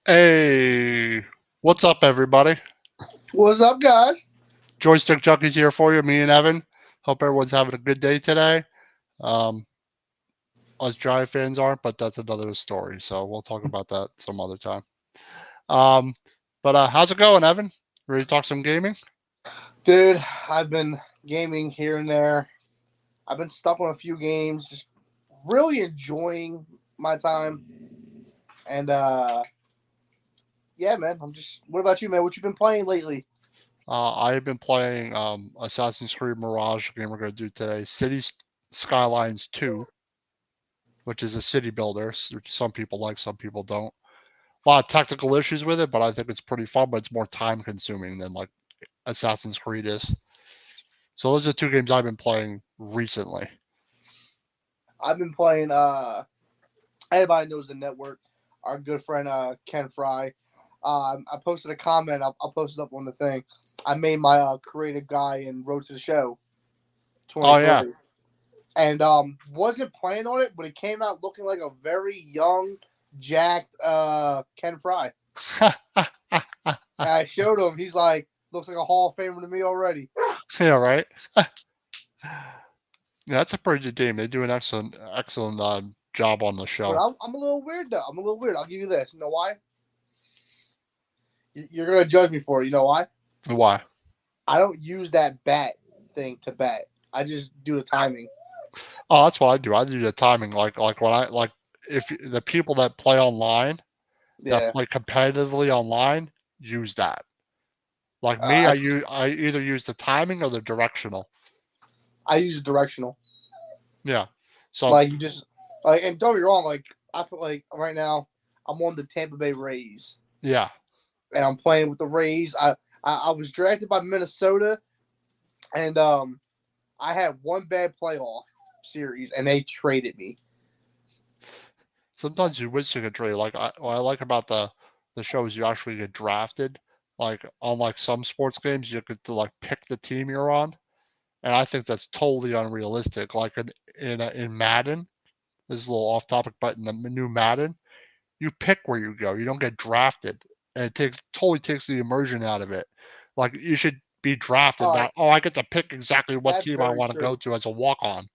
Hey, what's up, everybody? What's up, guys? Joystick Junkies here for you, me and Evan. Hope everyone's having a good day today. Um, us Giant fans aren't, but that's another story. So we'll talk about that some other time. Um, but how's it going, Evan? Ready to talk some gaming? Dude, I've been gaming here and there. I've been stuck on a few games, just really enjoying my time. And yeah, man, I'm just what about you, man? What you been playing lately? I've been playing Assassin's Creed Mirage, the game we're going to do today. Skylines 2, which is a city builder, which some people like, some people don't. A lot of technical issues with it, but I think it's pretty fun, but it's more time consuming than like Assassin's Creed is. So those are two games I've been playing recently. I've been playing everybody knows the network. Our good friend Ken Fry. I posted a comment, I'll post it up on the thing. I made my creative guy in Road to the Show Oh yeah. 23. And wasn't planning on it, but it came out looking like a very young, jacked Ken Fry. And I showed him. He's like, looks like a Hall of Famer to me already. Yeah, right. Yeah, that's a pretty good game. They do an excellent job on the But show. I'm a little weird though. I'm a little weird. I'll give you this. You know why? You're gonna judge me for it. You know why? Why? I don't use that bat thing to bat. I just do the timing. Oh, that's what I do. I do the timing. Like when I like if the people that play online, that Yeah. play competitively online, use that. Like me, I I either use the timing or the directional. I use directional. Yeah. So Like you just like, and don't be wrong. Like I feel like right now I'm on the Tampa Bay Rays, yeah. and I'm playing with the Rays. I was drafted by Minnesota, and I had one bad playoff series, and they traded me. Sometimes you wish you could trade. Like what I like about the show is you actually get drafted. Like unlike some sports games, you get to like pick the team you're on, and I think that's totally unrealistic. Like in Madden, this is a little off topic, but in the new Madden, you pick where you go. You don't get drafted, and it totally takes the immersion out of it. Like you should be drafted. All right, Not I get to pick exactly what that's team I very want to go true. to as a walk on.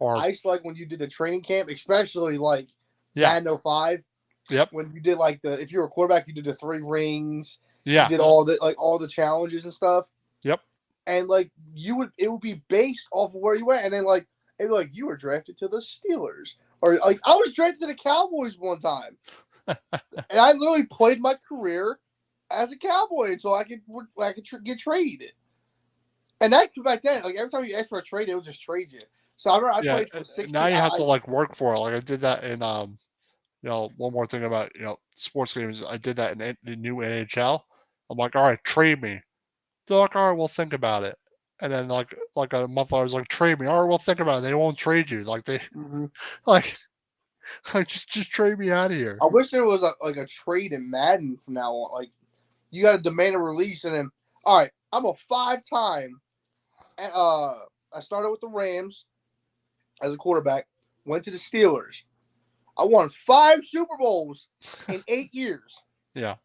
Or I used to like when you did the training camp, especially like yeah, Madden 05, yep, when you did like the if you were a quarterback, you did the three rings, you yeah, did all the challenges and stuff, yep. and like it would be based off of where you went, and then like it like you were drafted to the Steelers, or like I was drafted to the Cowboys one time, and I literally played my career as a Cowboy, so I could get traded. And that back then, like every time you asked for a trade, it would just trade you. So I remember I Yeah, played for now 16. you have to like work for it. Like I did that in one more thing about sports games. I did that in the new NHL. I'm like, all right, trade me. They're like, all right, we'll think about it. And then like a month later, I was like, trade me. All right, we'll think about it. They won't trade you. Like they Mm-hmm. like like just trade me out of here. I wish there was like a trade in Madden from now on. Like you got to demand a release, and then all right, I'm a 5-time. And I started with the Rams as a quarterback. Went to the Steelers. I won 5 Super Bowls in 8 years. Yeah.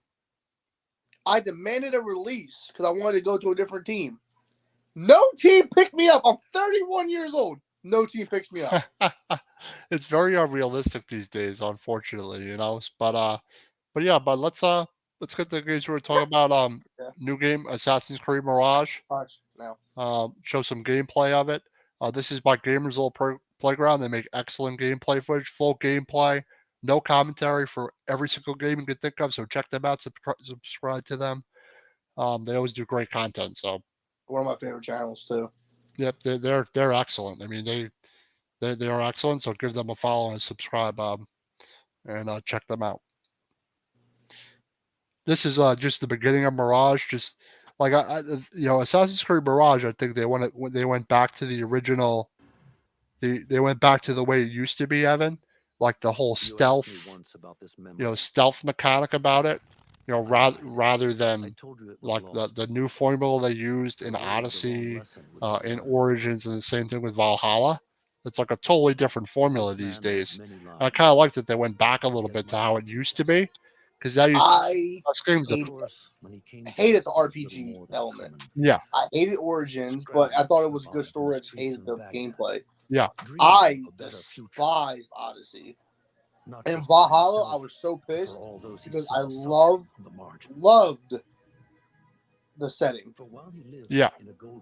I demanded a release because I wanted to go to a different team. No team picked me up. I'm 31 years old. No team picks me up. It's very unrealistic these days, unfortunately, but yeah, but let's get the games we're talking about. Yeah, New game, Assassin's Creed Mirage. watch now. Show some gameplay of it. This is by Gamers Little Playground. They make excellent gameplay footage, full gameplay, no commentary for every single game you can think of. So check them out. Subscribe to them. They always do great content. So One of my favorite channels too. yep, they're excellent. I mean they are excellent. So give them a follow and subscribe. And check them out. This is just the beginning of Mirage. Just like Assassin's Creed Mirage. I think they went back to the original. They went back to the way it used to be, Evan. Like the whole You asked me stealth, once about this memory. stealth mechanic about it. I lied. Rather I than told you it was like lost. the new formula they used in I worried the wrong Odyssey, lesson would be in learned. Origins, and the same thing with Valhalla. It's like a totally different But formula this these man lived days. many And I kind of lives, like that they went back a and he little has bit to much how to it used teach to us. be, because that used I to games. hated hated the RPG element. Yeah, I hated Origins, but I thought it was a good story. I just hated the gameplay. yeah, I despised Odyssey. And Valhalla, I was so pissed because I loved the setting. yeah,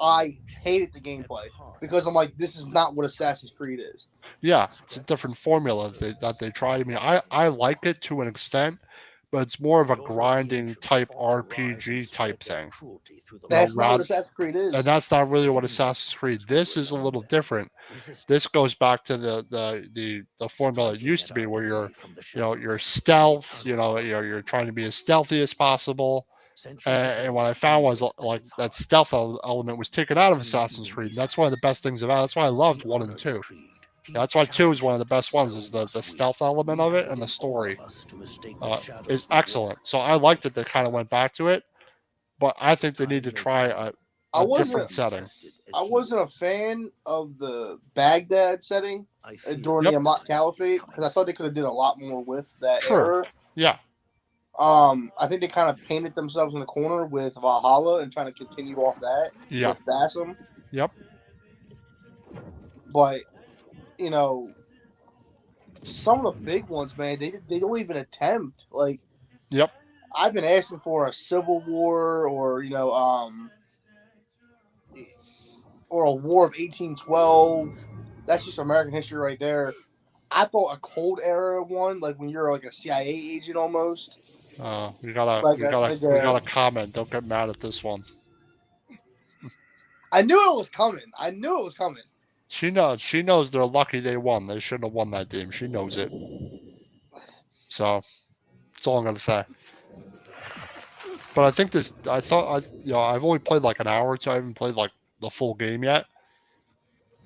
I hated the gameplay because I'm like, this is not what Assassin's Creed is. yeah. It's a different formula that they tried. I mean, I like it to an extent, but it's more of a grinding type RPG type thing. That's not what Rather, Assassin's Creed and is. that's not really what Assassin's Creed. This is a little different. This goes back to the formula it used to be, where you're stealth. You're trying to be as stealthy as possible. And what I found was like that stealth element was taken out of Assassin's Creed. And that's one of the best things about it. That's why I loved 1 and 2. That's why 2 is one of the best ones. Is the stealth element of it, and the story is excellent. So I liked that they kind of went back to it, but I think they need to try I a wasn't different setting. I wasn't a fan of the Baghdad setting during the Amat Caliphate because I thought they could have did a lot more with that Sure. era. Yeah, I think they kind of painted themselves in the corner with Valhalla and trying to continue off that yeah, with Bassam. yep, But you know, some of the big ones, man, they don't even attempt. Like, yep. I've been asking for a Civil War or or a War of 1812. That's just American history right there. I thought a Cold Era one, like when you're like a CIA agent almost. We got Like we got a comment. Don't get mad at this one. I knew it was coming. I knew it was coming. She knows they're lucky they won. They shouldn't have won that game. She knows it. So that's all I'm gonna say. But I think I've only played like an hour or two. I haven't played like the full game yet.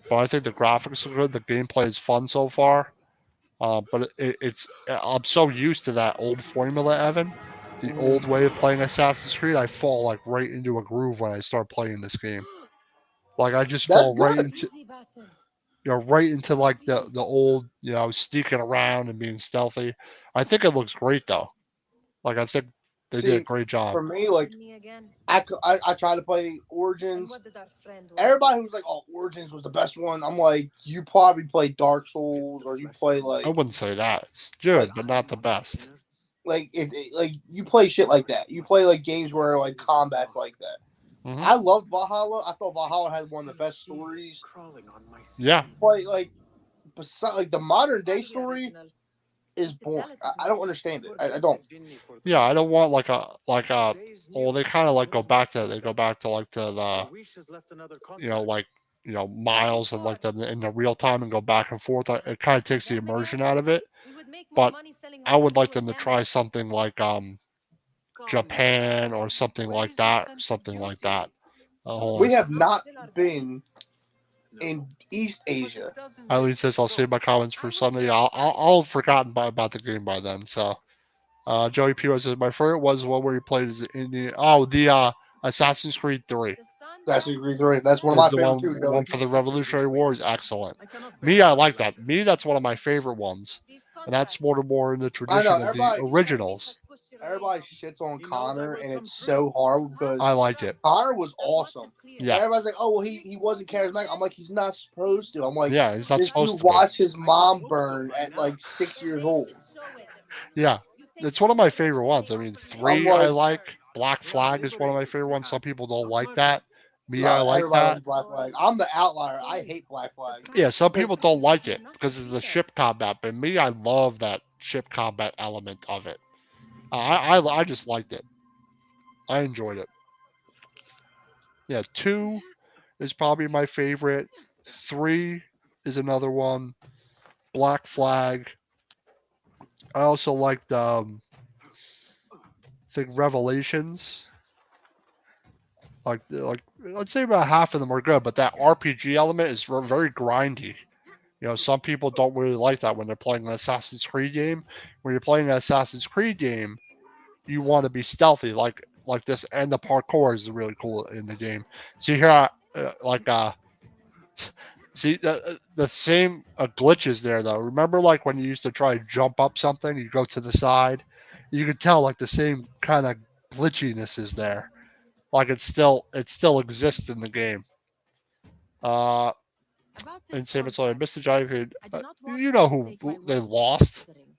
But I think the graphics are good. The gameplay is fun so far. But I'm so used to that old formula, Evan. The old way of playing Assassin's Creed. I fall like right into a groove when I start playing this game. Like I just That's fall right good. into right into like the old sneaking around and being stealthy. I think it looks great though. Like I think they did a great job. For me, like I try to play Origins. Everybody who's like, "Oh, Origins was the best one," I'm like, "You probably play Dark Souls or you play like." I wouldn't say that. It's good, like, but not the best. Like like you play shit like that. You play like games where like combat's like that. Mm-hmm. I loved Valhalla. I thought Valhalla had one of the best stories. Yeah. But like, besides, like the modern day story is boring. I don't understand it. I don't. Yeah, I don't want like a well, they kind of like go back to like to the Miles and like in the real time and go back and forth. It kind of takes the immersion out of it. But I would like them to try something like Japan or something like that. We have not been in East Asia. Eileen says I'll save my comments for Sunday. I'll have forgotten about the game by then. So, Joey P says my favorite was one where you played as the Assassin's Creed 3. Assassin's Creed 3. That's one of my favorite too. One for the Revolutionary War is excellent. I like that. That's one of my favorite ones, and that's more in the tradition of the originals. Everybody shits on Connor, and it's so hard because I liked it. Connor was awesome. Yeah. Everybody's like, "Oh, well, he wasn't charismatic." I'm like, he's not supposed to. I'm like, yeah, he's not supposed to watch his mom burn at like 6 years old. Yeah, it's one of my favorite ones. I mean, 3 I like. Black Flag is one of my favorite ones. Some people don't like that. I like that. Black Flag. I'm the outlier. I hate Black Flag. Yeah, some people don't like it because of the ship combat, but me, I love that ship combat element of it. I just liked it. I enjoyed it. Yeah, 2 is probably my favorite. 3 is another one. Black Flag. I also liked I think Revelations. Like let's say about half of them are good, but that RPG element is very grindy. Some people don't really like that when they're playing an Assassin's Creed game. When you're playing an Assassin's Creed game, you want to be stealthy, like this, and the parkour is really cool in the game. See here, see the same glitches there though. Remember, like when you used to try to jump up something, you go to the side, you could tell like the same kind of glitchiness is there. Like it still exists in the game. Uh, About and this same as I contract, missed the giant. I do not want You to know who mistake my they words for lost. blustering.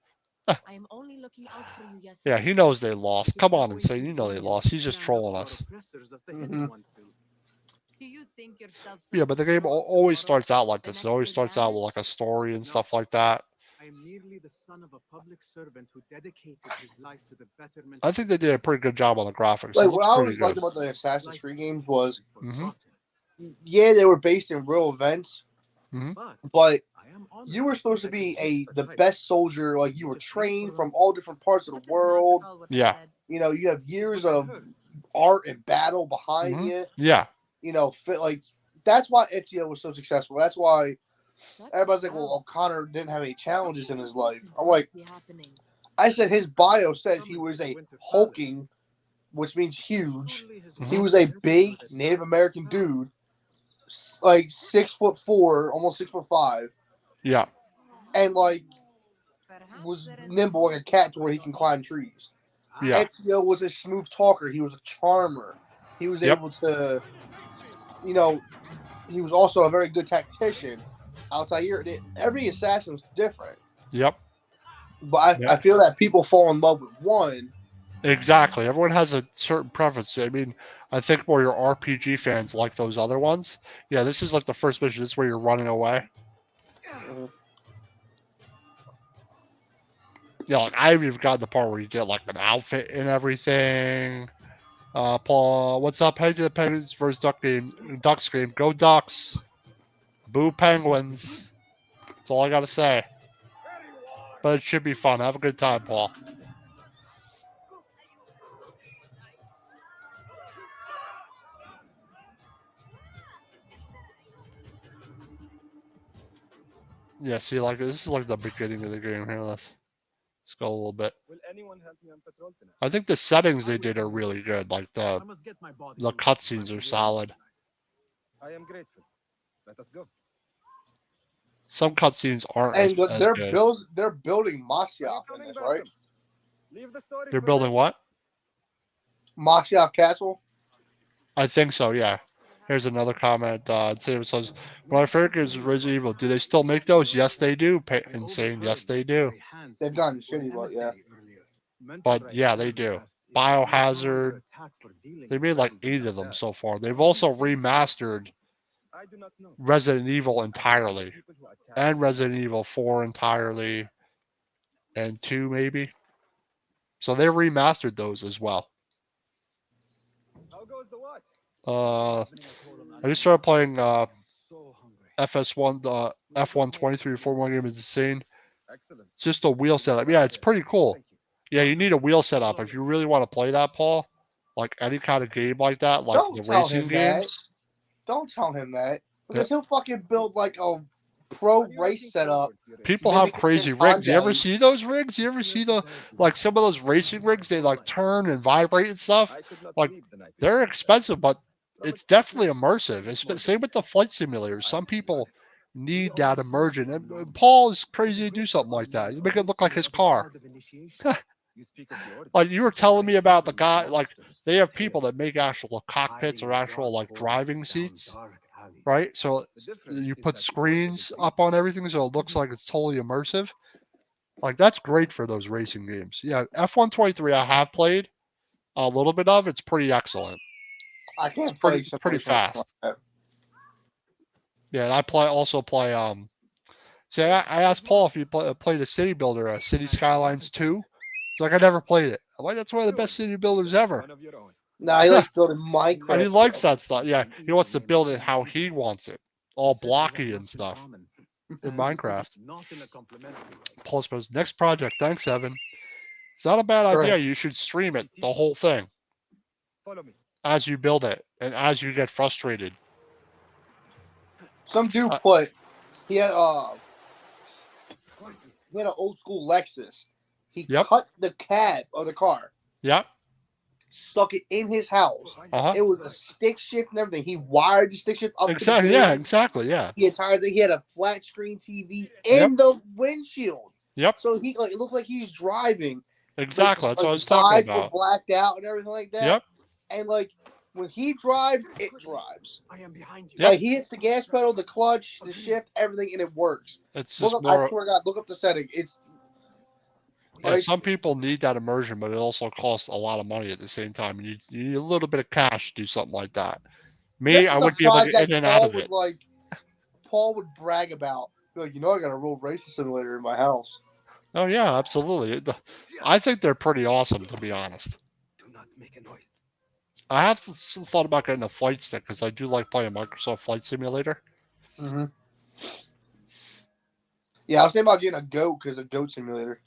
I am only looking out for you, yes. Yeah, he knows they lost. Come on, Insane. You know they lost. He's just trolling us. Mm-hmm. Do you think yourself so Yeah, but the game hero always tomorrow? starts out like The this. It next always day starts out with vanished? like a story and stuff like that. I am merely the son of a public servant who dedicated his life to the betterment I of think his they did a pretty good job on the graphics. It Like what looks I pretty always liked good. about the Assassin's Creed games was, Mhm. yeah, they were based in real events, Mhm. but I am honored you were supposed to that be you take the such best soldier. Like you were trained from all different parts of That the is not world. at all what I Yeah. said. You know, you have years of art and battle behind Mhm. you. Yeah. You know, like that's why Ezio was so successful. That's why Such everybody's like, well, clouds. O'Connor didn't have any challenges in his life. Something I'm must like, be happening. I said his bio says he was a hulking, which means huge. He was a big Native American dude, like 6'4", almost 6'5", Yeah. and like Perhaps was there is nimble like a cat to where he can climb trees. Yeah. Ezio was a smooth talker. He was a charmer. He was Yep. able to, you know, he was also a very good tactician. Outside here, every assassin's different, Yep. but I Yeah. feel that people fall in love with one. Exactly. Everyone has a certain preference. I mean, I think more your RPG fans like those other ones. Yeah, this is like the first mission. This is where you're running away. Yeah, like I haven't even gotten the part where you get like an outfit and everything. Paul, what's up? Hey to the Penguins versus Ducks game. Go Ducks. Boo Penguins. That's all I gotta say. But it should be fun. Have a good time, Paul. Yeah, see, like this is like the beginning of the game here. Let's go a little bit. Will anyone help me on patrol tonight? I think the settings they did are really good. Like I must get my body the moving. cutscenes are solid. I am grateful. Let us go. Some cutscenes aren't And as good. they're building Are you Masyaf in coming, this, right? Basim? Leave the stories They're for building later. what? Masyaf Castle. I think so. Yeah. Here's another comment. It says, "When I first is Resident Evil, do they still make those? Yes, they do. I Insane. overheard Yes, they that do. my hands They've gotten were shitty, but yeah. emissary earlier. Meant to But write yeah, down they the do. past, yet I was Biohazard. under attack for dealing They with made like rebels 8 in of them Baghdad. so far. They've also remastered I do not know. Resident Evil I know entirely, people who attack and me. Resident Evil 4 entirely, and 2 maybe. So they remastered those as well. How goes the watch? I just started playing I'm so hungry. FS1, the F123 Formula game is insane. Excellent. It's just a wheel setup. Yeah, it's pretty cool. Thank you. Yeah, you need a wheel setup if you really want to play that, Paul. Like any kind of game like that, like Don't the tell racing him that. games. Don't tell him that because Yeah. he'll fucking build like a pro Are you race looking setup. forward to your People have Mimic crazy against rigs. You ever Hyundai. see those rigs? You ever see the like some of those racing rigs? They like turn and vibrate and stuff. I could not Like sleep the night they're before. expensive, but From it's experience, definitely immersive. very It's small same with the details. flight simulators. I Some can be people honest. need We that always feel immersion. abnormal. And Paul is But crazy the to do great something like that. unknown You make it look awaits like on his the other car. side of initiation. You speak of the order. Like you were telling me about the They guy, hunt like monsters they for have prey, people that make actual cockpits hiding or in actual dark like driving corners, down seats, dark alleys. right? So The difference you is put that the order they screens bring up on everything so it looks isn't like it's totally immersive. Like that's great for those racing games. Yeah, F123 I have played a little bit of. It's pretty excellent. I It's can't play pretty simulation like fast. that. Yeah, and I also play See, I asked Paul if he played a city builder, City Skylines 2. He's like, I never played it. I'm like, that's one of the best city builders ever. one of your own. Nah, he likes building And Minecraft he likes shit. that stuff. Yeah, he wants to build it how he wants it, all blocky and stuff in Minecraft. Not in a complimentary way. Paul goes, next project. Thanks, Evan. It's not a bad idea. Correct. You should stream it, the whole thing, Follow me. as you build it and as you get frustrated. Some dude he had an old school Lexus. He Yep. cut the cab of the car, Yep. stuck it in his house. Uh-huh. It was a stick shift and everything. He wired the stick shift up Exactly. to the Yeah. game. Exactly. Yeah. The entire thing. He had a flat screen TV in the windshield. Yep. So it looked like he's driving, Exactly. That's Like what I the was talking sides were about. blacked out and everything like that. Yep. And like when he drives, it drives. I am behind you. Yep. Like he hits the gas pedal, the clutch, the shift, everything, and it works. It's Look just up, I more. swear to God, look up the setting. It's Yeah, like some people need that immersion, but it also costs a lot of money at the same time. You need a little bit of cash to do something like that. Me, this I is a would be able to get project in and out Paul of would it. like. Paul would brag about. Be like, I got a real racing simulator in my house. Oh yeah, absolutely. I think they're pretty awesome, to be honest. Do not make a noise. I have still thought about getting a flight stick because I do like playing Microsoft Flight Simulator. Mm-hmm. Yeah, I was thinking about getting a goat because a goat simulator.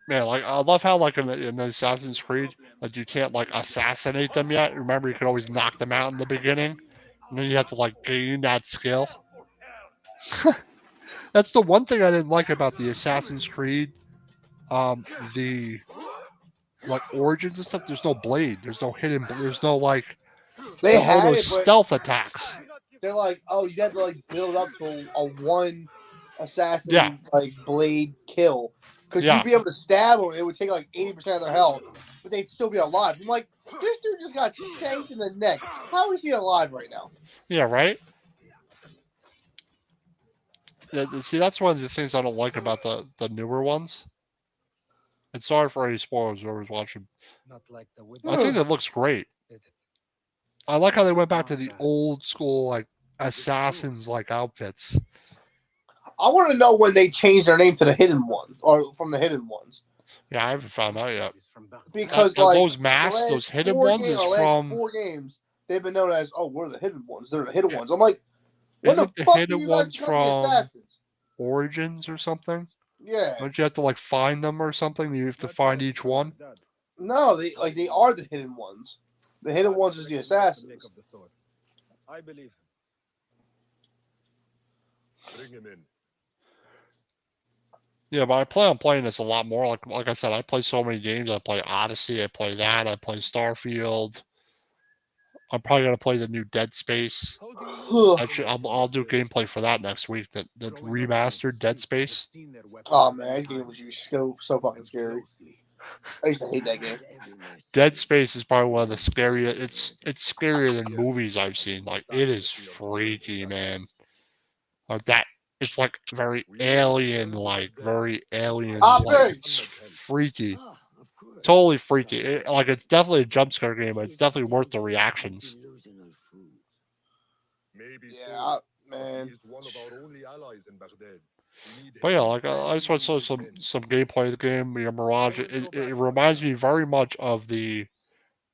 Man, like I love how like in the Assassin's Creed, like you can't like assassinate them yet. Remember, you can always knock them out in the beginning, and then you have to like gain that skill. That's the one thing I didn't like about the Assassin's Creed, the like Origins and stuff. There's no blade. There's no hidden. There's no like. They all had those it, but stealth attacks. they're like, oh, you had to like build up to a one assassin Yeah. like blade kill because Yeah. you'd be able to stab them. It would take like 80% of their health, but they'd still be alive. I'm like, this dude just got shanked in the neck. How is he alive right now? Yeah. Right. Yeah, see, that's one of the things I don't like about the newer ones. And sorry for any spoilers whoever's watching. Not like the I think it looks great. Is it? I like how they went back to the old school like assassins like outfits. I want to know when they changed their name to the Hidden Ones or from the Hidden Ones Yeah, I haven't found out yet. because And like those the masks, last those hidden four ones, games, is or last from. 4 games they've been known as we're the Hidden Ones. They're the Hidden Yeah. Ones. I'm like, when Isn't the the fuck do hidden you guys ones become the from assassins? Origins or something? Yeah. Don't you have to like find them or something? You have to find each one. No, they are the Hidden Ones. The Hidden Ones is the assassins. I believe him. Bring him in. Yeah, but I plan on playing this a lot more. Like I said, I play so many games. I play Odyssey. I play that. I play Starfield. I'm probably gonna play the new Dead Space. Actually, I'll do gameplay for that next week. That remastered Dead Space. Oh man, that game was so fucking scary. I used to hate that game. Dead Space is probably one of the scariest. It's scarier than movies I've seen. Like it is freaky, man. Like that. It's like very alien, like very alien. Like, it's freaky. Totally freaky. Like it's definitely a jump scare game, but it's definitely worth the reactions. Maybe Yeah, so, but man. he is one of our only allies in Baghdad. We need But yeah, help like I just want to show men. some gameplay of the game. Mirage. It reminds me very much of the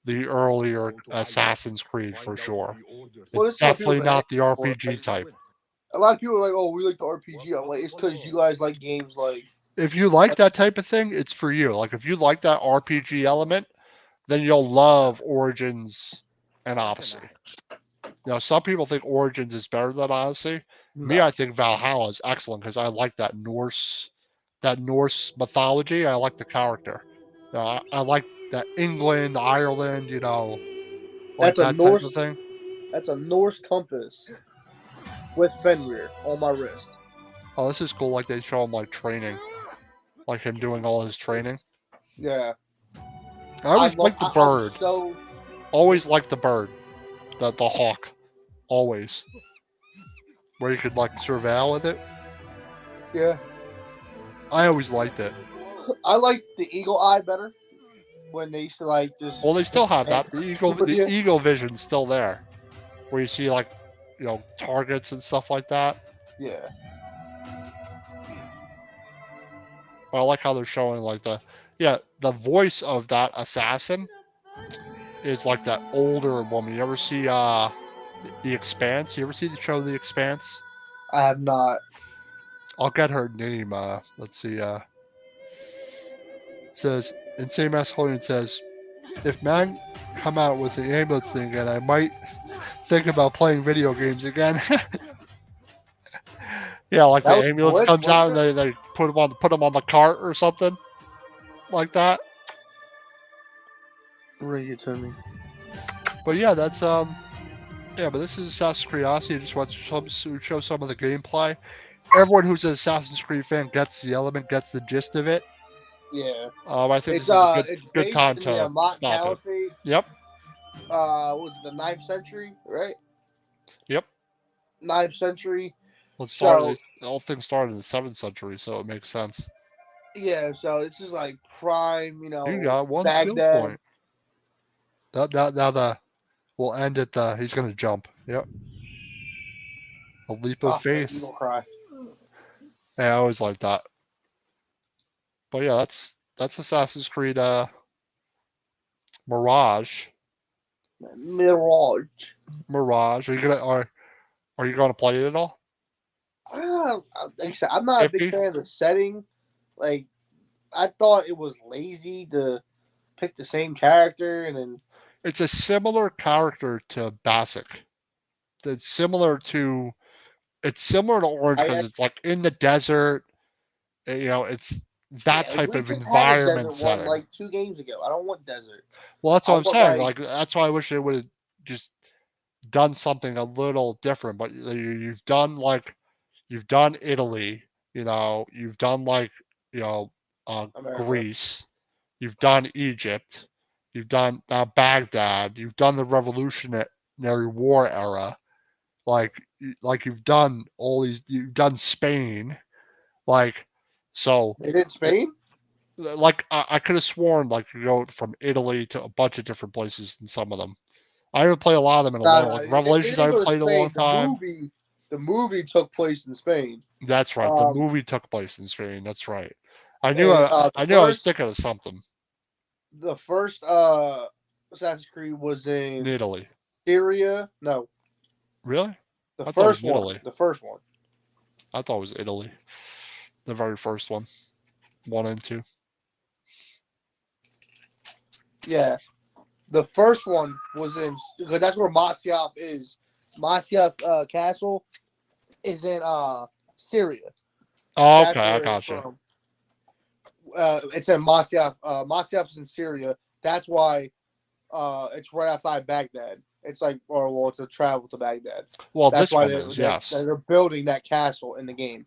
earlier Assassins Creed for sure. Well, It's this is what people definitely are not the asking for, RPG like, type. A lot of people are like, "Oh, we like the RPG." I'm like, it's because you guys like games like. If you like that type of thing, it's for you. Like if you like that RPG element, then you'll love Origins and Odyssey. Now, some people think Origins is better than Odyssey. Me, I think Valhalla is excellent because I like that Norse mythology. I like the character. I like that England, Ireland, like That's a that type Norse. of thing. That's a Norse compass with Fenrir on my wrist. Oh, this is cool. Like they show him like training, like him doing all his training. Yeah. I always liked the bird. So Always liked the bird, the hawk, always. Where you could like surveil with it. yeah, I always liked it. I like the eagle eye better when they used to like just. Well, they still have that. The Yeah. eagle vision's still there, where you see like, targets and stuff like that. Yeah. But I like how they're showing like the voice of that assassin is like that older woman. You ever see The Expanse? You ever see the show The Expanse? I have not. I'll get her name. Let's see. It says in same asshole. It says, if man come out with the ambulance thing again, I might think about playing video games again. Yeah, like That the was ambulance Blitz, comes out wasn't and they put them on the cart or something like that. Bring it to me. But yeah, that's but this is Assassin's Creed Odyssey. I just want to show some of the gameplay. Everyone who's an Assassin's Creed fan gets the element, gets the gist of it. Yeah. I think It's this is a it's good based time in the to Amat stop it. Caliphate. Yep. What was it, the 9th century, right? Yep. 9th century. Let's start. So All things started in the 7th century, so it makes sense. yeah, so this is like prime, You got one skill Baghdad. point. Now we'll end at the. He's gonna jump. Yep. A leap of Oh, yeah, faith. Eagle Cry. Yeah, I always like that. But yeah, that's Assassin's Creed Mirage. Mirage. Mirage. Are you gonna play it at all? Like I said, I'm not a big 50? fan of the setting. Like, I thought it was lazy to pick the same character and then. It's a similar character to Basic. It's similar to Orange because it's like in the desert. It's that Yeah, like type we of just had a environment desert one setting. like 2 games ago. I don't want desert. Well, that's I what I'm want saying. Like that's why I wish they would have just done something a little different. But you've done Italy. You've done America. Greece. You've done Egypt. You've done now Baghdad. You've done the Revolutionary War era. Like you've done all these. You've done Spain. Like so. They did Spain? Like I could have sworn like you go from Italy to a bunch of different places in some of them. I haven't played a lot of them in a long. Like They Revelations, I didn't haven't go to played in a long Spain. time. The movie took place in Spain. That's right. The movie took place in Spain. That's right. I knew And I knew I was thinking of something the first Assassin's Creed was in in Italy. Syria. No, Really? the I thought it was first in one. Italy. The first one. I thought it was Italy. The very first one. 1 and 2. Yeah, the first one was in because that's where Masyaf is. Masyaf Castle is in Syria. Oh, That's okay, I where it's gotcha. from. It's in Masyaf. Masyaf's in Syria. That's why it's right outside Baghdad. It's like, it's a travel to Baghdad. Well, That's this why one is, yes. they're building that castle in the game.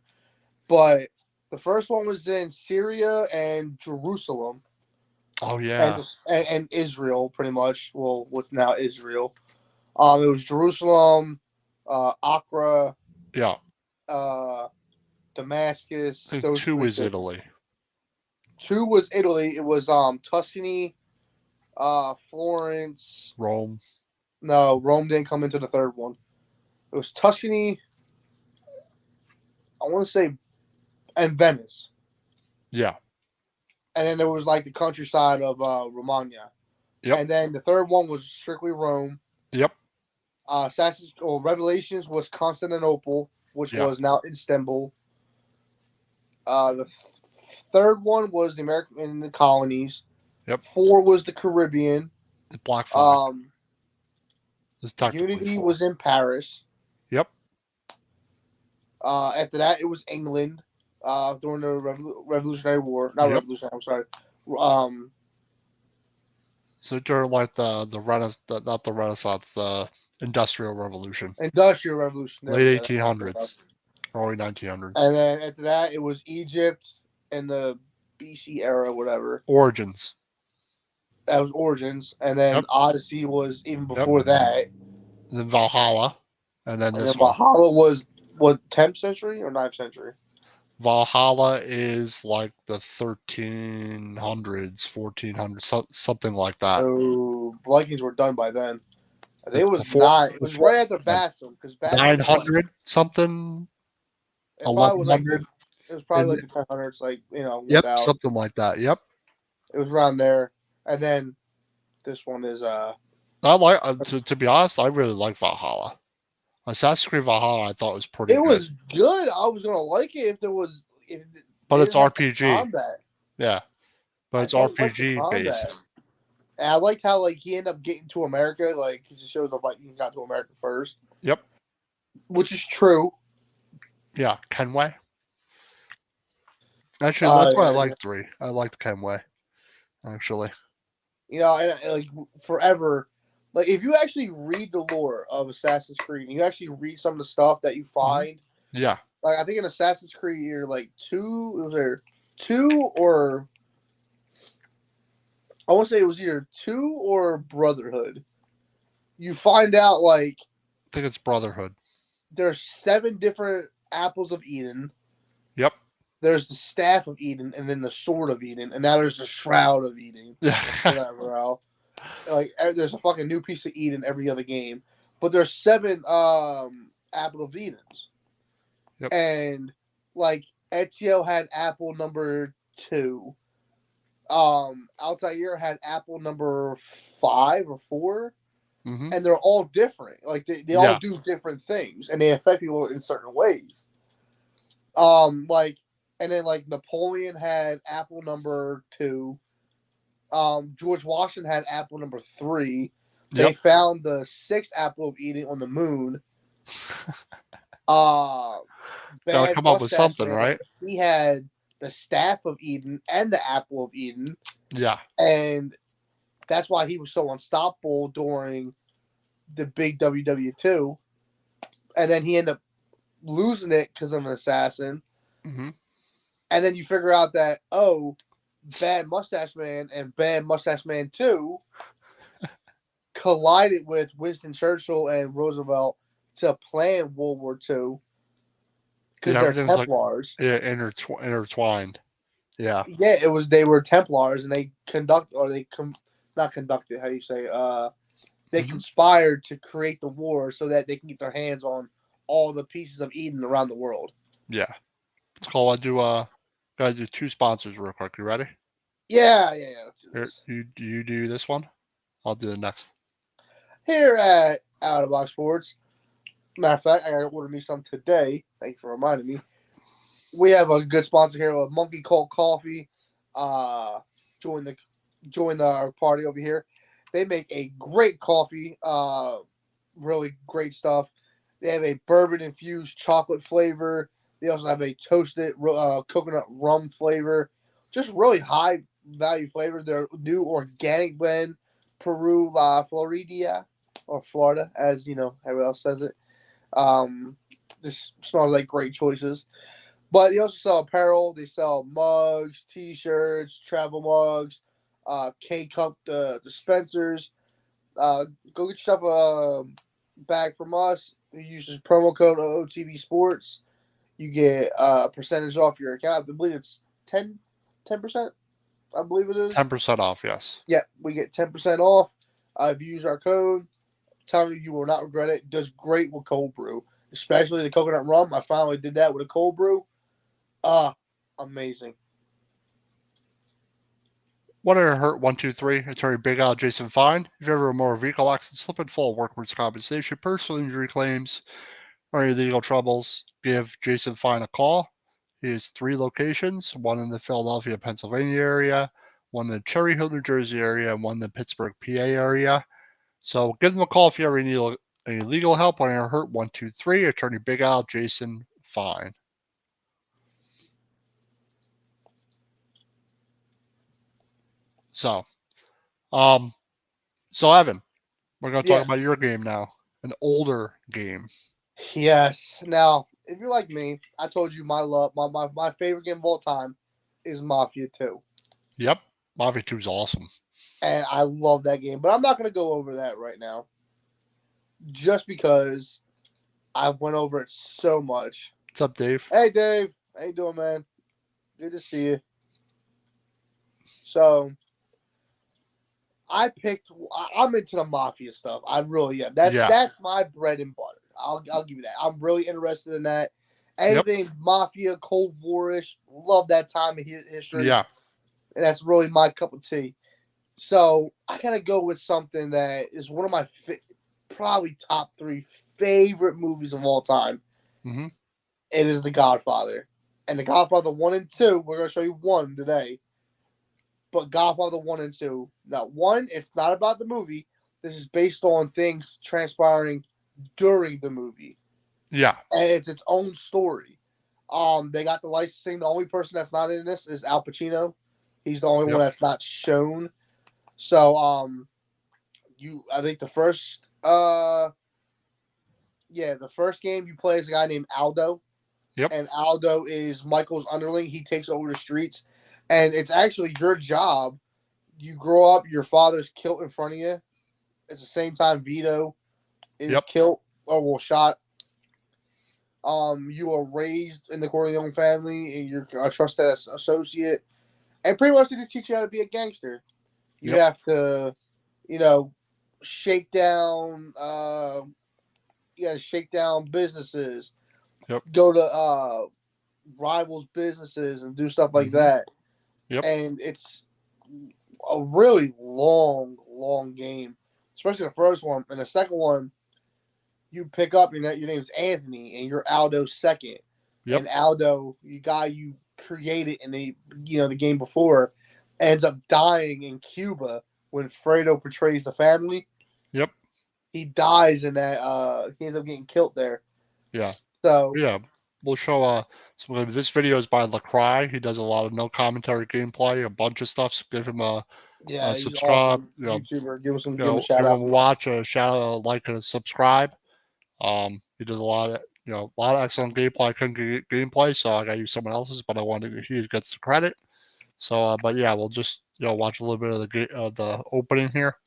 But the first one was in Syria and Jerusalem. Oh yeah. And Israel, pretty much. Well, what's now Israel. It was Jerusalem, Accra, Yeah. Damascus. I think Those 2 three is cities. Italy. 2 was Italy. It was Tuscany, Florence. Rome. No, Rome didn't come into the third one. It was Tuscany. I want to say, and Venice. Yeah. And then there was like the countryside of Romagna. Yep. And then the third one was strictly Rome. Yep. Revelations was Constantinople, which Yeah. was now Istanbul. The third one was the American in the colonies. Yep. 4 was the Caribbean. The Black Flag. Unity was in Paris. Yep. After that, it was England. During the Revolutionary War, not Yep. Revolutionary. I'm sorry. So during like the Renaissance, not the Renaissance, the Industrial Revolution. Industrial Revolution. Late 1800s, early 1900s. And then after that, it was Egypt and the BC era, whatever. Origins. That was Origins, and then Odyssey was even before that. And then Valhalla, and then this one. Valhalla was what 10th century or 9th century? Valhalla is like the 1300s, 1400s, something like that. So Vikings were done by then. It was before, not. It was right after Bassam because 900 something. 1100. It was probably like the 1000s, like Yep, something like that. Yep. It was around there, and then this one is I like to be honest, I really like Valhalla. Assassin's Creed Valhalla, I thought was pretty good. It was good. I was gonna like it if there was. But it's RPG. Yeah, but it's RPG based. And I liked how he ended up getting to America. Like he just shows up like he got to America first. Yep. Which is true. Yeah, Kenway. Actually, that's why I liked 3. I liked Kenway. Actually. And like forever. Like if you actually read the lore of Assassin's Creed, and you actually read some of the stuff that you find. Yeah. Like I think in Assassin's Creed, you're like 2. Was there 2 or I want to say it was either 2 or Brotherhood. You find out like I think it's Brotherhood. there's 7 different apples of Eden. Yep. There's the staff of Eden, and then the sword of Eden, and now there's the shroud of Eden. Yeah. Whatever, bro. Like there's a fucking new piece of Eden every other game, but there's 7 apple of Edens, Yep. and like Ezio had apple number 2. Altair had apple number 5 or 4, Mm-hmm. and they're all different. Like they all Yeah. do different things, and they affect people in certain ways. Like, and then like Napoleon had apple number 2. George Washington had apple number 3. They Yep. found the 6th apple of Eden on the moon. Bad Gotta come up with Mustache something, Man, right? he had the staff of Eden and the apple of Eden, Yeah. and that's why he was so unstoppable during the big WW2. And then he ended up losing it because of an assassin. Mm-hmm. And then you figure out that, oh, Bad Mustache Man and Bad Mustache Man 2 collided with Winston Churchill and Roosevelt to plan World War II because Yeah, they're everything's like Templars. intertwined. Yeah. Yeah, they were Templars, and they not conducted. How do you say? They Mhm. conspired to create the war so that they can get their hands on all the pieces of Eden around the world. Yeah. It's called. Gotta do 2 sponsors real quick. You ready? Yeah. Let's do Here, this. you do this one. I'll do the next. Here at Out of Box Sports. Matter of fact, I gotta order me some today. Thank you for reminding me. We have a good sponsor here with Monkey Cult Coffee. Join our party over here. They make a great coffee. Really great stuff. They have a bourbon infused chocolate flavor. They also have a toasted coconut rum flavor. Just really high value flavor. Their new organic blend, Peru La Florida, or Florida, as you know, everyone else says it. This smells like great choices. But they also sell apparel. They sell mugs, T-shirts, travel mugs, K-cup dispensers. Go get yourself a bag from us. You use this promo code OOTV Sports. You get a percentage off your account. I believe it's 10%. I believe it is. 10% off. Yes. Yeah, we get 10% off if you use our code. Tell you will not regret it. It does great with cold brew, especially the coconut rum. I finally did that with a cold brew. Amazing. What are hurt 123? Attorney Big Al Jason Fine. If you ever a motor vehicle accident, slip and fall, workman's compensation, personal injury claims, or any legal troubles, give Jason Fine a call. He has 3 locations: one in the Philadelphia, Pennsylvania area, one in the Cherry Hill, New Jersey area, and one in the Pittsburgh, PA area. So give them a call if you ever need any legal help on your hurt 123. Attorney Big Al Jason Fine. So, Evan, we're going to talk Yeah. about your game now, an older game. Yes. Now, if you're like me, I told you my favorite game of all time is Mafia 2. Yep, Mafia 2 is awesome. And I love that game. But I'm not going to go over that right now. Just because I went over it so much. What's up, Dave? Hey, Dave. How you doing, man? Good to see you. So, I'm into the Mafia stuff. I really am. That's my bread and butter. I'll give you that. I'm really interested in that. Anything Mafia, Cold War-ish, love that time of history. Yeah. And that's really my cup of tea. So I gotta go with something that is one of my probably top 3 favorite movies of all time. Mm-hmm. It is The Godfather. And The Godfather 1 and 2, we're gonna show you 1 today. But Godfather 1 and 2. Now, 1, it's not about the movie. This is based on things transpiring during the movie. Yeah. And it's its own story. They got the licensing. The only person that's not in this is Al Pacino. He's the only one that's not shown. So, I think the first game you play is a guy named Aldo. Yep. And Aldo is Michael's underling. He takes over the streets. And it's actually your job you grow up, your father's killed in front of you. At the same time, Vito is Yep. killed or shot. You are raised in the Corleone family, and you're a trusted associate, and pretty much they just teach you how to be a gangster. You Yep. have to, shake down. You got to shake down businesses. Yep. Go to rivals' businesses and do stuff like that. Yep. And it's a really long, long game, especially the first one. And the second one, you pick up, your name's Anthony, and you're Aldo's second. Yep. And Aldo, you guy you created in the game before, ends up dying in Cuba when Fredo portrays the family. Yep. He dies in that. He ends up getting killed there. Yeah. So yeah, we'll show. So this video is by Lacry. He does a lot of no commentary gameplay, a bunch of stuff. So give him a he's subscribe. awesome YouTuber. Give him give a him shout a out. watch, a shout out, like, and a subscribe. He does a lot of a lot of excellent gameplay. I couldn't get gameplay, so I got to use someone else's, but I wanted he gets the credit. So, but yeah, we'll just watch a little bit of the opening here.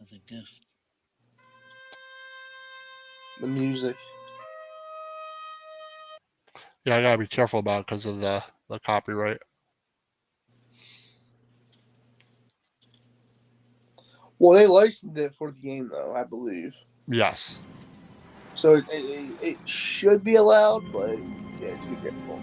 As a gift. The music. Yeah, I gotta be careful about it because of the copyright. Well, they licensed it for the game, though, I believe. Yes. So it should be allowed, but yeah, just be careful.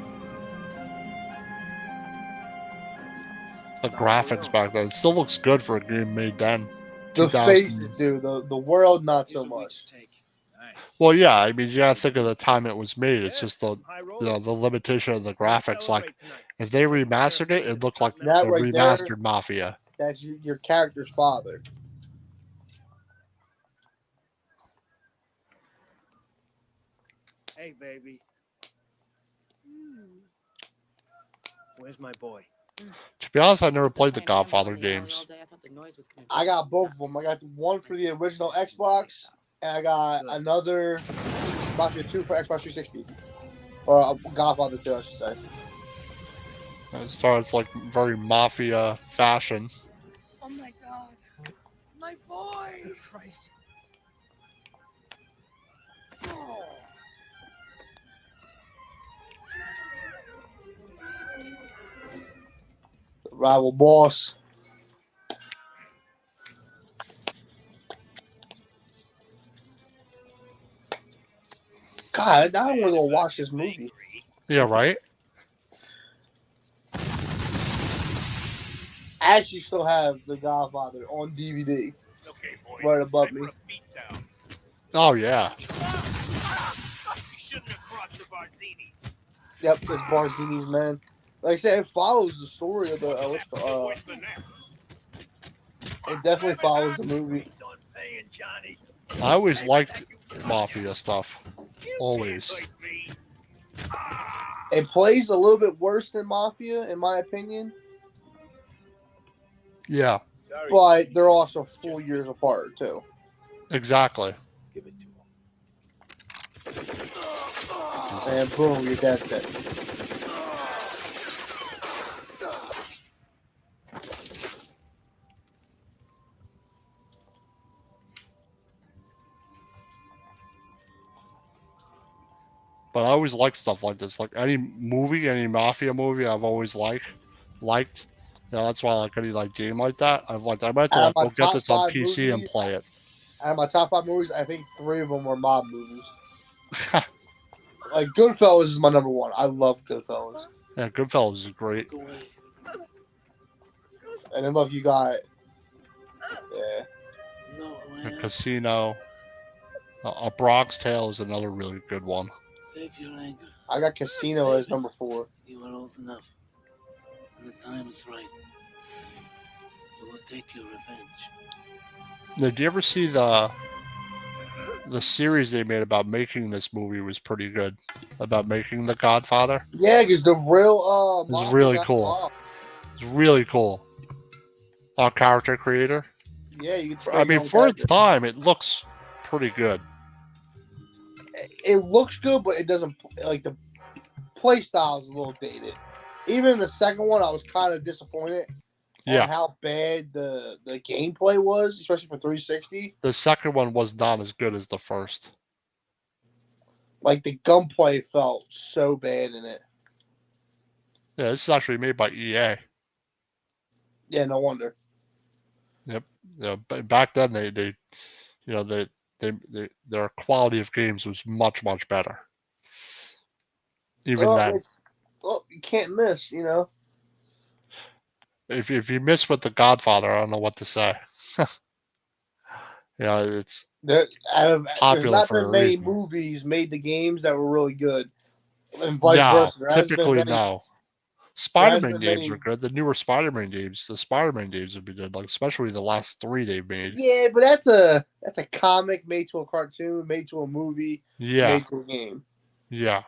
The graphics back then, it still looks good for a game made then. The 2000. faces do. The world, not so much. Well, yeah, I mean, you gotta think of the time it was made. It's just the limitation of the graphics. Like, if they remastered it, it looked like That a right remastered there, Mafia. That's your character's father. Hey, baby. Where's my boy? To be honest, I never played the Godfather games. I got both of them. I got one for the original Xbox, and I got another Mafia 2 for Xbox 360. Or Godfather 2, I should say. It starts like very Mafia fashion. Oh my god. My boy. Christ. Rival boss. God, now I want to go watch this movie. Yeah, right? I actually still have The Godfather on DVD. Right above me. Oh, yeah. Yep, it's Barzini's, man. Like I said, it follows the story of the. It definitely follows the movie. I always liked Mafia stuff. Always. It plays a little bit worse than Mafia, in my opinion. Yeah, But they're also 4 years apart, too. exactly. Give it to him. And boom, you're dead. But I always liked stuff like this. Like any movie, any Mafia movie, I've always liked. Yeah, that's why I like any game like that. I might have to go get this on PC and play it. Out of my top 5 movies, I think 3 of them were mob movies. Like Goodfellas is my number 1. I love Goodfellas. Yeah, Goodfellas is great. And then look, you got A Casino. A Bronx Tale is another really good one. Save your anger. I got Casino as number 4. You are old enough. When the time is right, you will take your revenge. Now, did you ever see the series they made about making this movie? Was pretty good. About making The Godfather. Yeah, because the real It was really cool. It's really cool. Our character creator. Yeah, you. I mean, for its time, it looks pretty good. it looks good, but it doesn't like the play style is a little dated. Even in the second one, I was kind of disappointed on Yeah, how bad the gameplay was, especially for 360. the second one was not as good as the first. Like the gunplay felt so bad in it. Yeah, this is actually made by EA. Yeah, no wonder. Yep. Yeah, but back then they you know their quality of games was much better. Even then, Well, you can't miss, you know. if you miss with the Godfather, I don't know what to say. It's There's popular not for been a many reason. movies made the games that were really good, and vice No, versa. There hasn't been typically many. no. There hasn't Spider-Man been games many. are good. The newer Spider-Man games, the Spider-Man games have been good, like especially the last 3 they've made. Yeah, but that's a comic made to a cartoon, made to a movie, Yeah, made to a game. yeah.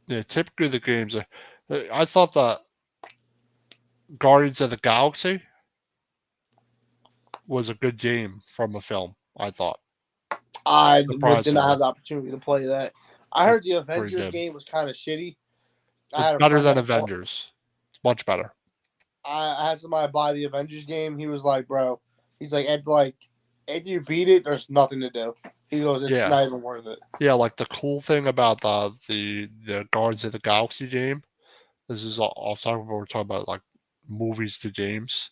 Yeah, typically the games. I thought the Guardians of the Galaxy was a good game from a film. I thought, I did not surprisingly, have the opportunity to play that. I heard the it's pretty Avengers good. game was kind of shitty. I It's had a better friend than that bought. Avengers. It's much better. I had somebody buy the Avengers game. He was like, "Bro," he's like, after you beat it, there's nothing to do." He goes, "It's Yeah, not even worth it." yeah. Like the cool thing about the Guardians of the Galaxy game. This is off topic, but we're talking about like movies to games.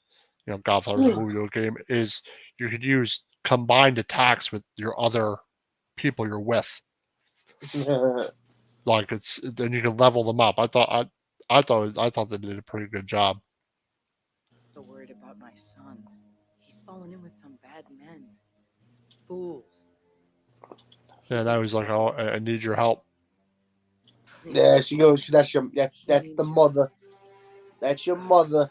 Godfather's a movie to a game is you could use combined attacks with your other people you're with. Like then you can level them up. I thought they did a pretty good job. So worried about my son. He's fallen in with some bad men. Fools. And I was like, oh, I need your help. Yeah, she goes, "That's the mother. That's your mother."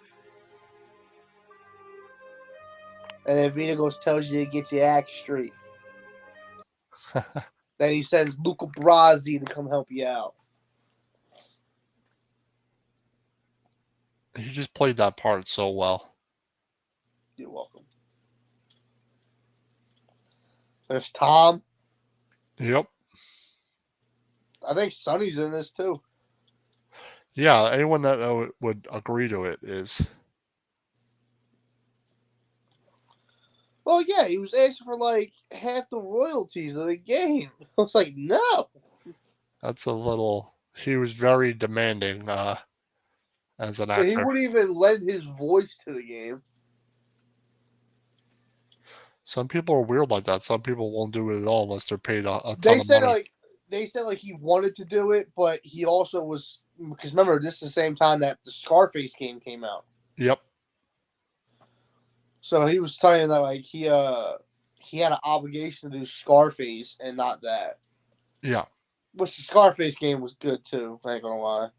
And then Vita goes, tells you to get your act straight. Then he sends Luca Brasi to come help you out. He just played that part so well. You're welcome. There's Tom. Yep. I think Sonny's in this too. Yeah, anyone that would agree to it is. Well, yeah, he was asking for like half the royalties of the game. I was like, no. That's a little. He was very demanding as an He actor. wouldn't even lend his voice to the game. Some people are weird like that. Some people won't do it at all unless they're paid a ton They of said money. like he wanted to do it, but he also was, because remember, this is the same time that the Scarface game came out. Yep. So he was telling that like he had an obligation to do Scarface and not that. Yeah. Which the Scarface game was good too. I ain't gonna lie.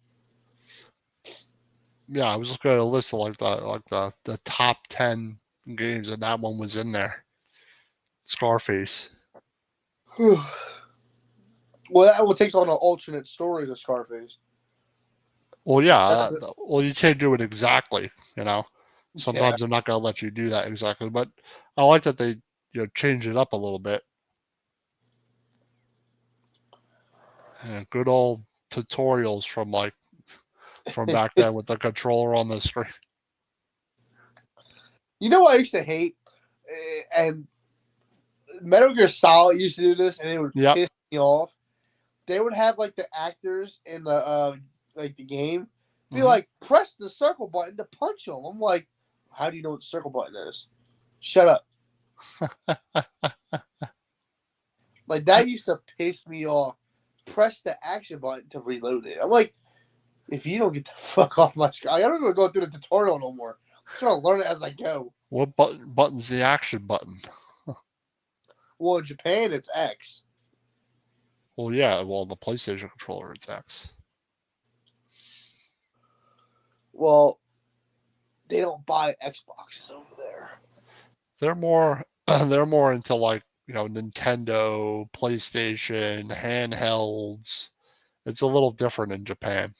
Yeah, I was looking at a list of like the top 10 games, and that one was in there. Scarface. Well, that one takes on an alternate story to Scarface. Well, yeah. Well, you can't do it exactly. Sometimes Yeah. they're not going to let you do that exactly. But I like that they change it up a little bit. Yeah, good old tutorials from back then with the controller on the screen. You know what I used to hate? And Metal Gear Solid used to do this, and it would piss me off. They would have like the actors in the like the game be like, press the circle button to punch them. I'm like, how do you know what the circle button is? Shut up. Like that used to piss me off. Press the action button to reload it. I'm like, if you don't get the fuck off my screen, I don't even go through the tutorial no more. I'm trying to learn it as I go. What button's the action button? Well, in Japan, it's X. Well, yeah. Well, the PlayStation controller, it's X. Well, they don't buy Xboxes over there. They're more into like Nintendo, PlayStation, handhelds. It's a little different in Japan.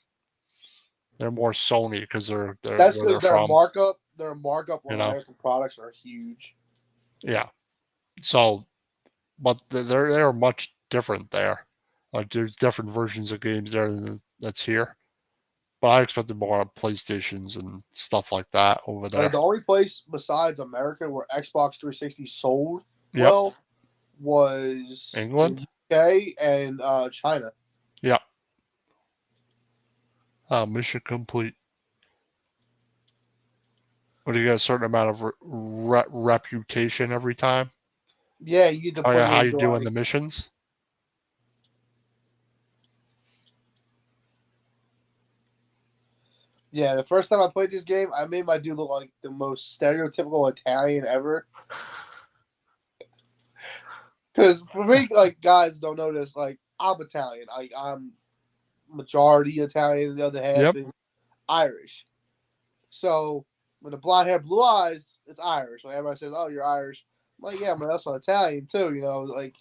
They're more Sony because That's where because they're from. their markup on American products are huge. Yeah, So, but they're much different there. Like there's different versions of games there that's here. But I expected more on PlayStations and stuff like that over there. Like the only place besides America where Xbox 360 sold Yep. well was England? the UK and China. Yep. Mission complete. But you get a certain amount of reputation every time. Yeah, you get to Oh put yeah, how you into doing like, the missions? yeah, the first time I played this game, I made my dude look like the most stereotypical Italian ever. Because for me, like guys don't know this, like I'm Italian. Like I'm majority Italian, the other half Yep. is Irish. So when the blonde hair, blue eyes, it's Irish. Like everybody says, "Oh, you're Irish." I'm like, yeah, I'm also Italian too. You know, like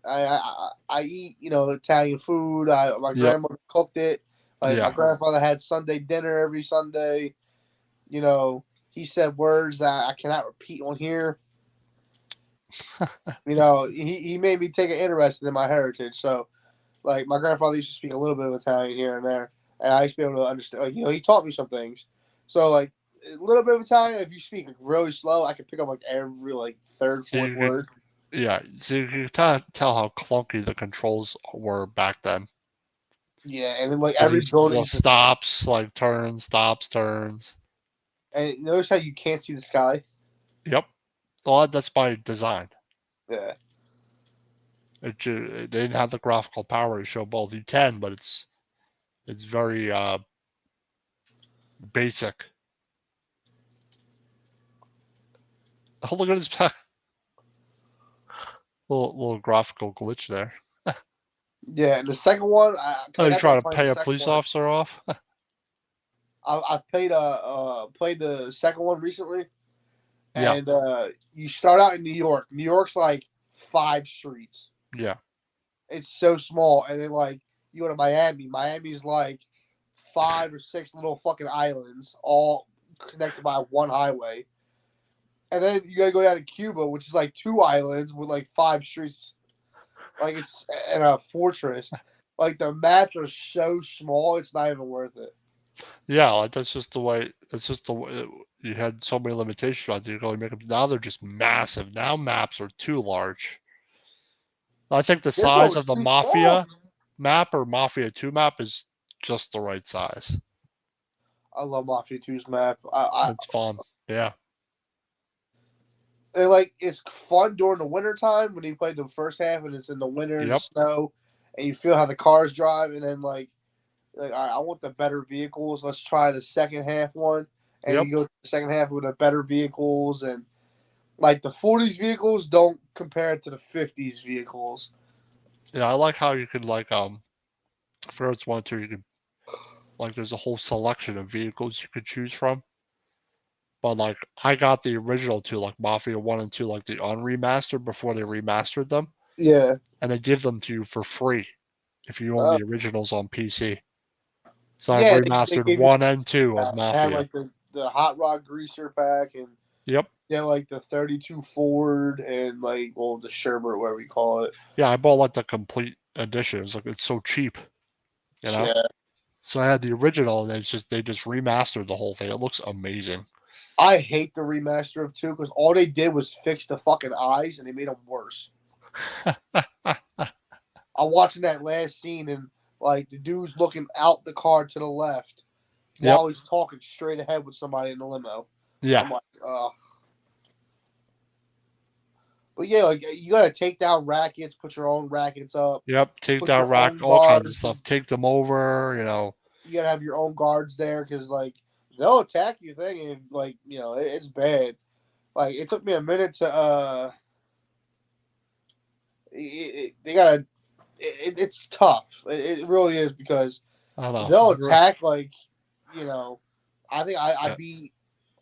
I eat Italian food. My Yep. grandmother cooked it. Like my Yeah. grandfather had Sunday dinner every Sunday. You know, he said words that I cannot repeat on here. You know, he made me take an interest in my heritage. So, like, my grandfather used to speak a little bit of Italian here and there, and I used to be able to understand. Like, he taught me some things. So, like, a little bit of Italian. If you speak like, really slow, I can pick up like every like third, So fourth you could, word. yeah. So you can kind of tell how clunky the controls were back then. Yeah, and then like All every these building little stops, like turns, stops, turns. And notice how you can't see the sky. Yep. Well, that's by design. Yeah. They didn't have the graphical power to show both. You can, but it's very basic. Oh, look at his little graphical glitch there. Yeah, and the second one, I Oh, you got trying done to playing pay the a second police one. officer off? I've played the second one recently, Yeah. and you start out in New York. New York's like 5 streets. Yeah. It's so small, and then like you go to Miami. Miami's like 5 or 6 little fucking islands, all connected by one highway. And then you gotta go down to Cuba, which is like 2 islands with like 5 streets. Like it's in a fortress. Like the maps are so small, it's not even worth it. Yeah, like that's just the way. That's just the way. You had so many limitations on it. You can only make them. Now they're just massive. Now maps are too large. I think the This one size was of the too small. Mafia map or Mafia 2 map is just the right size. I love Mafia 2's map. It's fun. Yeah. And like it's fun during the winter time when you play the first half and it's in the winter and the Yep. snow and you feel how the cars drive and then like all right, I want the better vehicles. Let's try the second half one. And Yep. you go to the second half with the better vehicles and like the 40s vehicles don't compare to the 50s vehicles. Yeah, I like how you could like for it's 1 2 you could like there's a whole selection of vehicles you could choose from. But like I got the original 2, like Mafia 1 and 2, like the unremastered before they remastered them. Yeah. And they give them to you for free if you own the originals on PC. So I've Yeah, they remastered gave you 1 and 2 of had Mafia. like the hot rod greaser pack and Yep. like the 32 Ford and like the Sherbert, whatever we call it. Yeah, I bought like the complete edition. It's like it's so cheap, you know. Yeah. So I had the original, and they just remastered the whole thing. It looks amazing. I hate the remaster of 2 because all they did was fix the fucking eyes and they made them worse. I'm watching that last scene and like the dude's looking out the car to the left while he's talking straight ahead with somebody in the limo. Yeah. I'm like, ugh. But yeah, like you gotta take down rackets, put your own rackets up. Yep. Take Put down your rack, own all kinds of guards. stuff. Take them over, you know. You gotta have your own guards there because like they'll attack your thing and like it's bad. Like it took me a minute to they gotta. It's tough. It really is because I don't know. they'll attack like I think I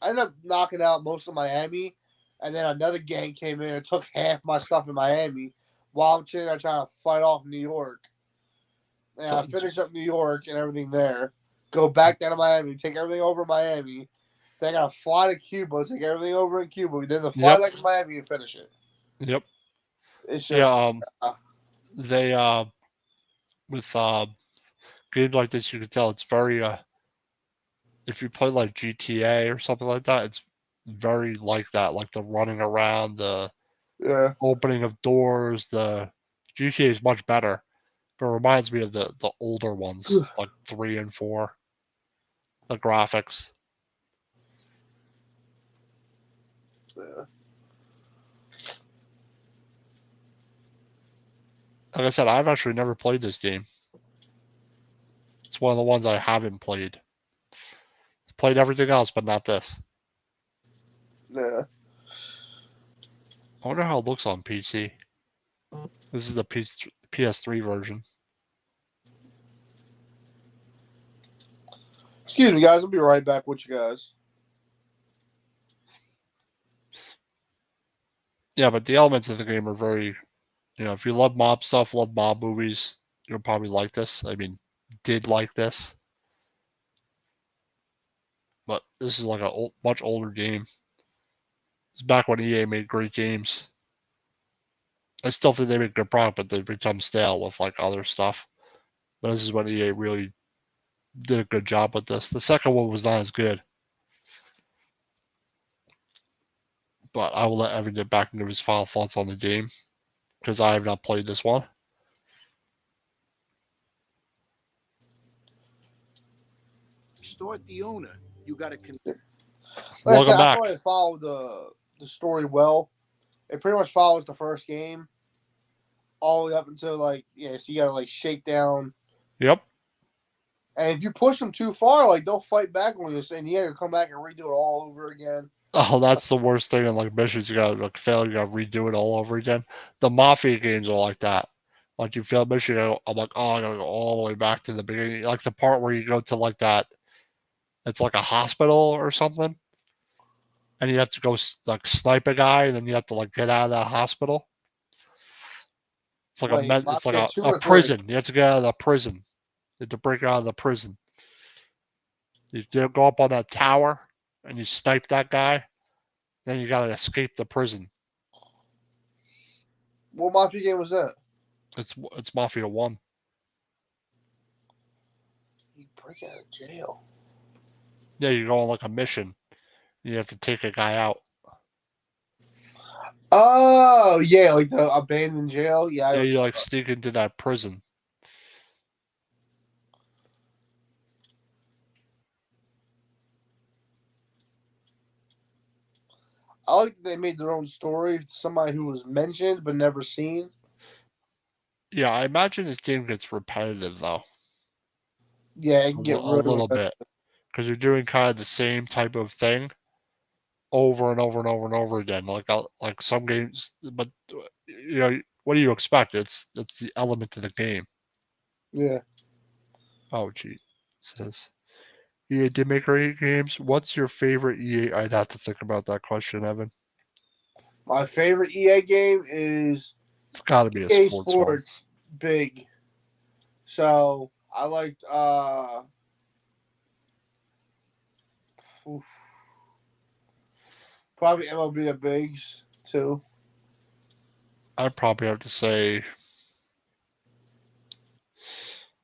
ended up knocking out most of Miami, and then another gang came in and took half my stuff in Miami while I'm sitting there trying to fight off New York. And I finish up New York and everything there, go back down to Miami, take everything over Miami. Then I gotta fly to Cuba, take everything over in Cuba, then fly back to Miami and finish it. Yep. It's just Yeah. uh, They with games like this, you can tell it's very if you play like GTA or something like that, it's very like that, like the running around, the yeah. opening of doors. The GTA is much better, but it reminds me of the older ones, like 3 and 4. The graphics. Yeah. Like I said, I've actually never played this game. It's one of the ones I haven't played. Played everything else, but not this. Yeah. I wonder how it looks on PC. This is the PS3 version. Excuse me, guys. I'll be right back with you guys. Yeah, but the elements of the game are very, if you love mob stuff, love mob movies, you'll probably like this. I mean, did like this. But this is like a much older game. It's back when EA made great games. I still think they make good product, but they become stale with like other stuff. But this is when EA really did a good job with this. The second one was not as good. But I will let Evan get back into his final thoughts on the game because I have not played this one. Extort the owner. You gotta Like I Welcome said, I back. thought it followed the story well. It pretty much follows the first game all the way up until so you gotta like shake down. Yep. And if you push them too far, like they'll fight back on you, and you gotta come back and redo it all over again. Oh, that's the worst thing in like missions. You gotta like fail, you gotta redo it all over again. The Mafia games are like that. Like you fail a mission, I'm like, oh, I gotta go all the way back to the beginning. Like the part where you go to like that, it's like a hospital or something, and you have to go like snipe a guy, and then you have to like get out of that hospital. It's like Wait, it's like Mafia 2 a or 3? prison. You have to get out of the prison. You have to break out of the prison. You go up on that tower and you snipe that guy. Then you gotta escape the prison. What Mafia game was that? It's Mafia 1. You break out of jail. Yeah, you go on like a mission. You have to take a guy out. Oh yeah, like the abandoned jail. Yeah, I Yeah, know. you like sneak into that prison. I like that they made their own story. Somebody who was mentioned but never seen. Yeah, I imagine this game gets repetitive though, Yeah, it can get a really little bit, because you're doing kind of the same type of thing over and over and over and over again. Like some games, but what do you expect? It's the element of the game. yeah. Oh, gee, it says EA did make great games. What's your favorite EA? I'd have to think about that question, Evan. My favorite EA game is It's got to be a EA sports one. Sports Big. So I liked oof, probably MLB The Bigs too. I'd probably have to say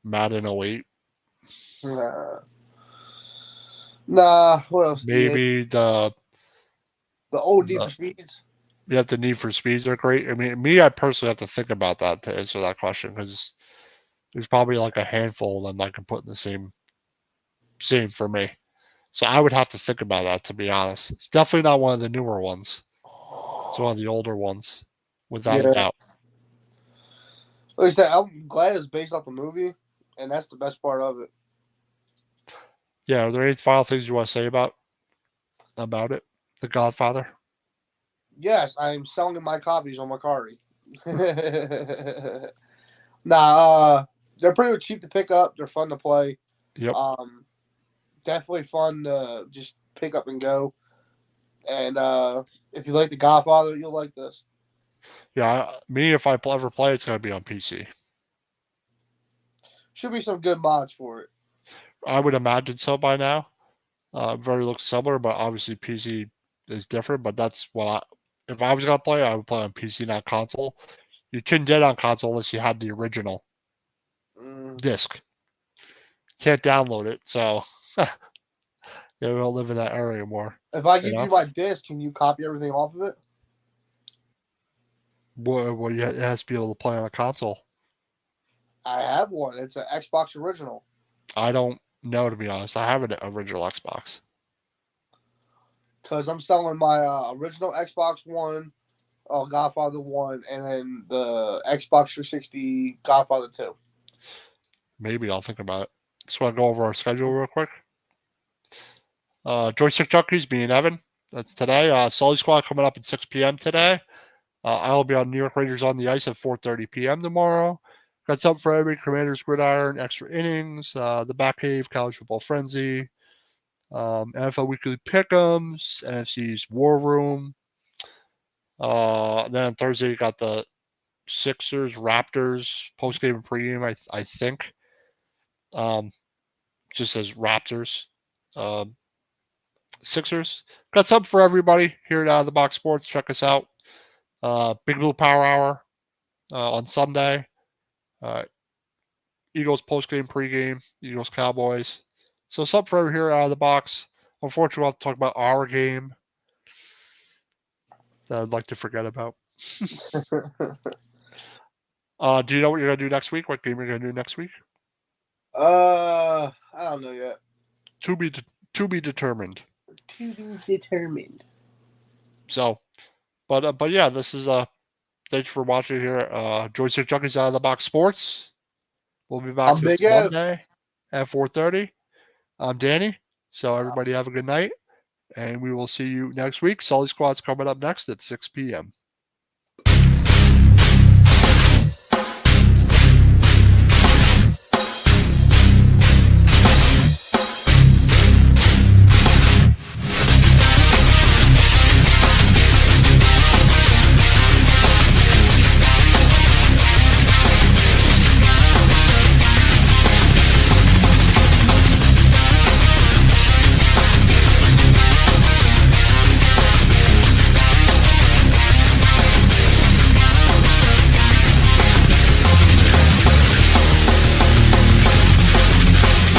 Madden 08. Nah, what else? EA Maybe the the old Need the for Speeds. you have the Need for Speeds are great. I mean, me, I personally have to think about that to answer that question because there's probably like a handful of them I can put in the same for me. So I would have to think about that to be honest. It's definitely not one of the newer ones. It's one of the older ones, without a Yeah. doubt. Like I said, I'm glad it's based off the movie, and that's the best part of it. Yeah, are there any final things you want to say about it? The Godfather? Yes, I'm selling my copies on Macari. Nah, they're pretty cheap to pick up. They're fun to play. Yep. Definitely fun to just pick up and go. And if you like the Godfather, you'll like this. Yeah, me, if I ever play, it's going to be on PC. Should be some good mods for it. I would imagine so by now. Very looks similar, but obviously PC is different. But that's what if I was gonna play, I would play on PC, not console. You couldn't get it on console unless you had the original disc. Can't download it, so you don't live in that area anymore. If I You give know? you my disc, can you copy everything off of it? Well, it has to be able to play on a console. I have one. It's an Xbox original. I don't know, to be honest. I have an original Xbox. Because I'm selling my original Xbox One, Godfather 1, and then the Xbox 360 Godfather 2. Maybe I'll think about it. Just want to go over our schedule real quick. Joystick Junkies, me and Evan. That's today. Sully Squad coming up at 6 p.m. today. I'll be on New York Rangers on the Ice at 4:30 p.m. tomorrow. Got something for every Commanders Gridiron, Extra Innings, the Batcave, College Football Frenzy, NFL Weekly Pick'ems, NFC's War Room. Then on Thursday, you got the Sixers, Raptors, post-game and pregame, I think. Just says Raptors. Sixers. Got something for everybody here at Out of the Box Sports. Check us out. Big Blue Power Hour on Sunday. Eagles post-game, pregame, Eagles Cowboys. So something for here out of the box. Unfortunately, we'll have to talk about our game that I'd like to forget about. Do you know what you're gonna do next week? What game you're gonna do next week? I don't know yet. To be determined. To be determined. So, but yeah, this is thanks for watching here. Joystick Junkies Out of the Box Sports. We'll be back I'm next Big Ev. Monday at 4:30. I'm Danny. So everybody have a good night, and we will see you next week. Sully Squad's coming up next at 6 p.m.